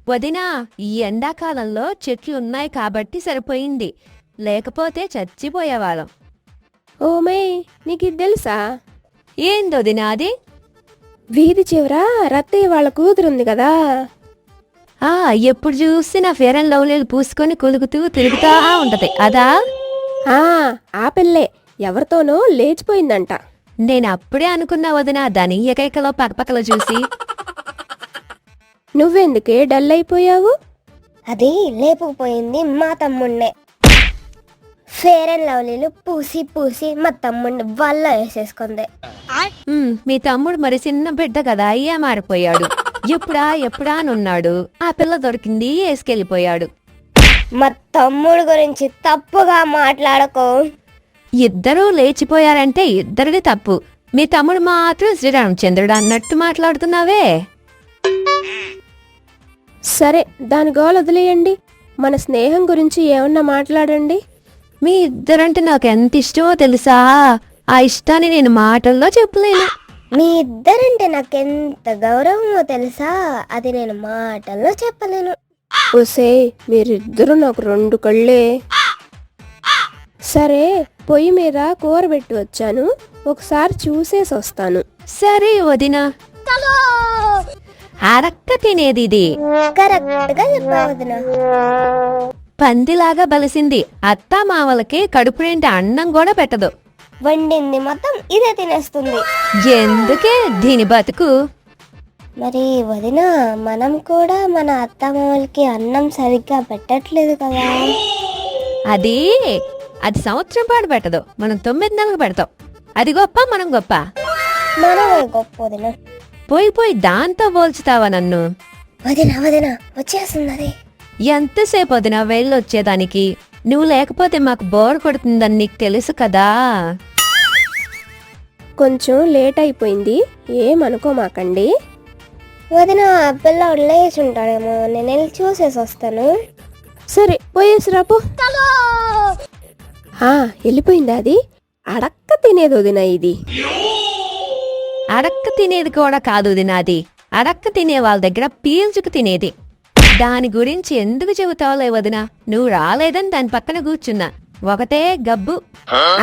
వదినా, ఈ ఎండాకాలంలో చెట్లు ఉన్నాయి కాబట్టి సరిపోయింది, లేకపోతే చచ్చిపోయేవాళ్ళం. ఓమే, నీకిది తెలుసా? ఏంది వదినా అది? వీధి చివర రత్తయ్య వాళ్ళ కూతురుంది కదా, ఆ ఎప్పుడు చూసినా ఫేర్ అండ్ లవ్లీలు పూసుకొని కులుగుతూ తిరుగుతా ఉంటది అదా? ఆ పిల్లే ఎవరితోనో లేచిపోయిందంట. నేను అప్పుడే అనుకున్నా వదినా, దాని ఏకైకలో పక్కపక్కలో చూసి. నువ్వెందుకే డల్ అయిపోయావు? అది లేపుకుపోయింది మా తమ్ముణ్ణే. ఫేర్ అండ్ లవ్లీలు పూసి పూసి మా తమ్ముడిని వల్ల వేసేసుకుంది. మీ తమ్ముడు మరి చిన్న బిడ్డ కదా, అయ్యే మారిపోయాడు. ఎప్పుడా అనున్నాడు, ఆ పిల్ల దొరికింది, వేసుకెళ్ళిపోయాడు. మా తమ్ముడు గురించి తప్పుగా మాట్లాడకు. ఇద్దరూ లేచిపోయారంటే ఇద్దరిది తప్పు. మీ తమ్ముడు మాత్రం శ్రీరామచంద్రుడు అన్నట్టు మాట్లాడుతున్నావే. సరే, దాని గోల వదిలేయండి. మన స్నేహం గురించి ఏమన్నా మాట్లాడండి. మీ ఇద్దరంటే నాకు ఎంత ఇష్టమో తెలుసా? ఆ ఇష్టాన్ని నేను మాటల్లో చెప్పలేను. మీ ఇద్దరంటే నాకెంత గౌరవమో తెలుసా? అది నేను మాటల్లో చెప్పలేను. ఒసే, మీరిద్దరూ నాకు రెండు కళ్ళే. సరే, పొయ్యి మీద కూర పెట్టి వచ్చాను, ఒకసారి చూసేసి వస్తాను. సరే వదినా. అరక్క తినేది ఇది. కరెక్ట్ గా చెప్పావు వదినా. పందిలాగా బలిసింది. అత్తా మావలకి కడుపు నిండా అన్నం కూడా పెట్టదు. వండింది మొత్తం ఇదే తినేస్తుంది. ఎందుకే దీని బతుకు? మరి వదిన, మనం కూడా మన అత్తమ్మలకి అన్నం సరిగ్గా పెట్టట్లేదు కదా. అది సంవత్సరం పాటు పెట్టదు, మనం 9 నెలలకు పెడతాం. అది గొప్ప, మనం గొప్ప? మనమే గొప్ప వదిన. పోయి దాంతో పోల్చుతావా నన్ను? వదిన వదిన వచ్చేస్తున్నది. ఎంతసేపు వదినా వెళ్ళొచ్చేదానికి? నువ్వు లేకపోతే మాకు బోర్ కొడుతుందని నీకు తెలుసు కదా. కొంచెం లేట్ అయిపోయింది, ఏమనుకోమాకండి. వదిన, పిల్లవాడు లేచి ఉంటాడేమో, నేను వెళ్ళి చూసేసి వస్తాను. సరే, పోయేసి రాపో. వెళ్ళిపోయిందా అది? అడక్క తినేది వదినా ఇది. అడక్క తినేది కూడా కాదు వదినాది, అడక్క తినే వాళ్ళ దగ్గర పీల్చుకు తినేది. దాని గురించి ఎందుకు చెబుతావులే వదినా, నువ్వు రాలేదని దాని పక్కన కూర్చున్నా, ఒకటే గబ్బు.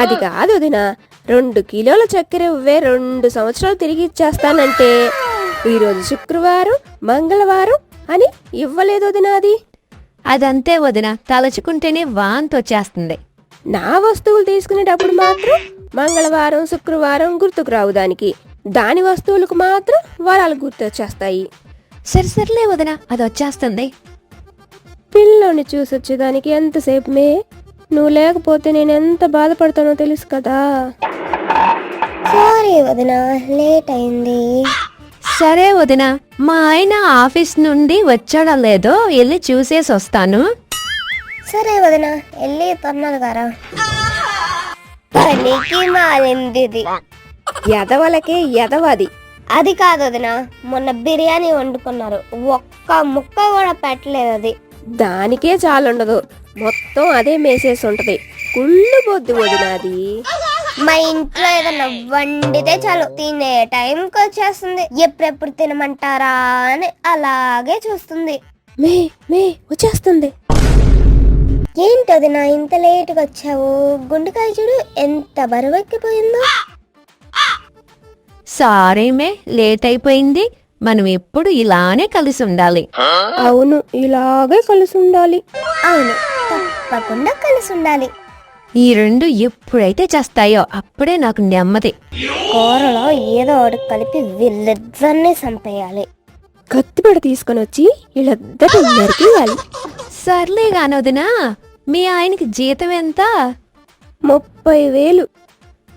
అది కాదు వదినా, 2 కిలోల చక్కెర ఇవ్వే 2 సంవత్సరాలు తిరిగి ఇచ్చేస్తానంటే ఈరోజు శుక్రవారం, మంగళవారం అని ఇవ్వలేదు వదినా. అది అదంతే వదినా, తలుచుకుంటేనే వాంతి వచ్చేస్తుంది. నా వస్తువులు తీసుకునేటప్పుడు మాత్రం మంగళవారం, శుక్రవారం గుర్తుకు రావు దానికి. దాని వస్తువులకు మాత్రం వారాలు గుర్తొచ్చేస్తాయి. సరిసరిలే వదినా, అది వచ్చేస్తుంది. పిల్లోని చూసొచ్చేదానికి ఎంతసేపు మే? నువ్వు లేకపోతే నేను ఎంత బాధపడతానో తెలుసు కదా. సారీ వదిన, లేట్ అయింది. సరే వదినా, మా ఆయన ఆఫీస్ నుండి వచ్చాడో లేదో వెళ్ళి చూసేసి వస్తాను. సరే వదిన, వెళ్ళి తొన్నలుగారా. పనికి మాలింది. ఎదవలకే ఎదవది. అది కాదు వదిన, మొన్న బిర్యానీ వండుకున్నారు, ఒక్క ముక్క కూడా పెట్టలేదు. అది దానికే చాలుండదు, మొత్తం అదే మేసేసి ఉంటది. కుళ్ళు బొద్దు వదినాది. మా ఇంట్లో ఏదన్నా వండితే చాలు తినే టైంకి వచ్చేస్తుంది. ఎప్పుడెప్పుడు తినమంటారా అని అలాగే చూస్తుంది. మే మే వచ్చేస్తుంది. ఏంటి వదిన ఇంత లేటుగా వచ్చావు? గుండెకాయ చూడు ఎంత బరువెక్కిపోయిందో. సారీ మే, లేట్ అయిపోయింది. మనం ఎప్పుడు ఇలానే కలిసి ఉండాలి. అవును, ఇలాగే కలిసి ఉండాలి. అవును, తప్పకుండా కలిసి ఉండాలి. ఈ రెండు ఎప్పుడైతే చేస్తాయో అప్పుడే నాకు నెమ్మది. కూరలో ఏదో ఒకటి కలిపి వీళ్ళిద్దరిని చంపేయాలి. కత్తిపేడ తీసుకొని వచ్చి వీళ్ళిద్దరు నరికేయాలి. సర్లే గానొదినా, మీ ఆయనకి జీతం ఎంత? 30,000.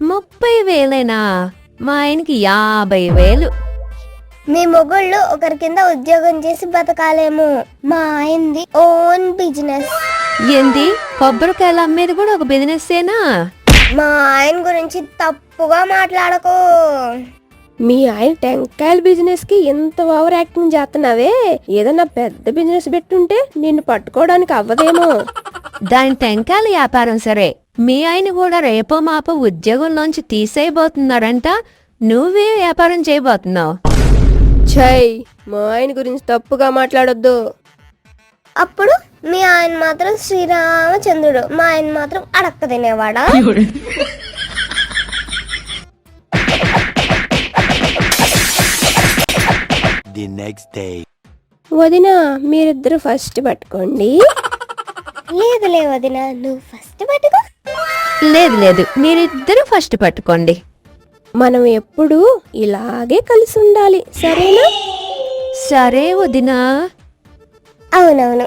30,000ఏనా? మా ఆయనకి 50,000. మీ మొగుళ్ళు ఒకరి కింద ఉద్యోగం చేసి బతకాలేమో. మా ఆయనది ఓన్ బిజినెస్. ఏంది, కొబ్బరికాయలు అమ్మేది కూడా ఒక బిజినెస్సేనా? మా ఆయన గురించి తప్పుగా మాట్లాడకు. మీ ఆయన టెంకాయల బిజినెస్ కి ఎంత ఓవర్ యాక్టింగ్ చేస్తున్నావే? ఏదన్నా పెద్ద బిజినెస్ పెట్టుంటే నిన్ను పట్టుకోవడానికి అవ్వదేమో. దాని టెంకాయల వ్యాపారం సరే, మీ ఆయన కూడా రేపో మాపో ఉద్యోగంలోంచి తీసేయబోతున్నాడంట. నువ్వే వ్యాపారం చేయబోతున్నావు. ఛై, మా ఆయన గురించి తప్పుగా మాట్లాడొద్దు. అప్పుడు మీ ఆయన మాత్రం శ్రీరామచంద్రుడు, మా ఆయన మాత్రం అడక్క తినేవాడా? The next day. వదిన మీరిద్దరు ఫస్ట్ పట్టుకోండి. లేదులే వదిన, నువ్వు ఫస్ట్ పట్టుకో. లేదు మీరిద్దరూ ఫస్ట్ పట్టుకోండి. మనం ఎప్పుడూ ఇలాగే కలిసి ఉండాలి, సరేనా? సరే వదినా. అవునవును.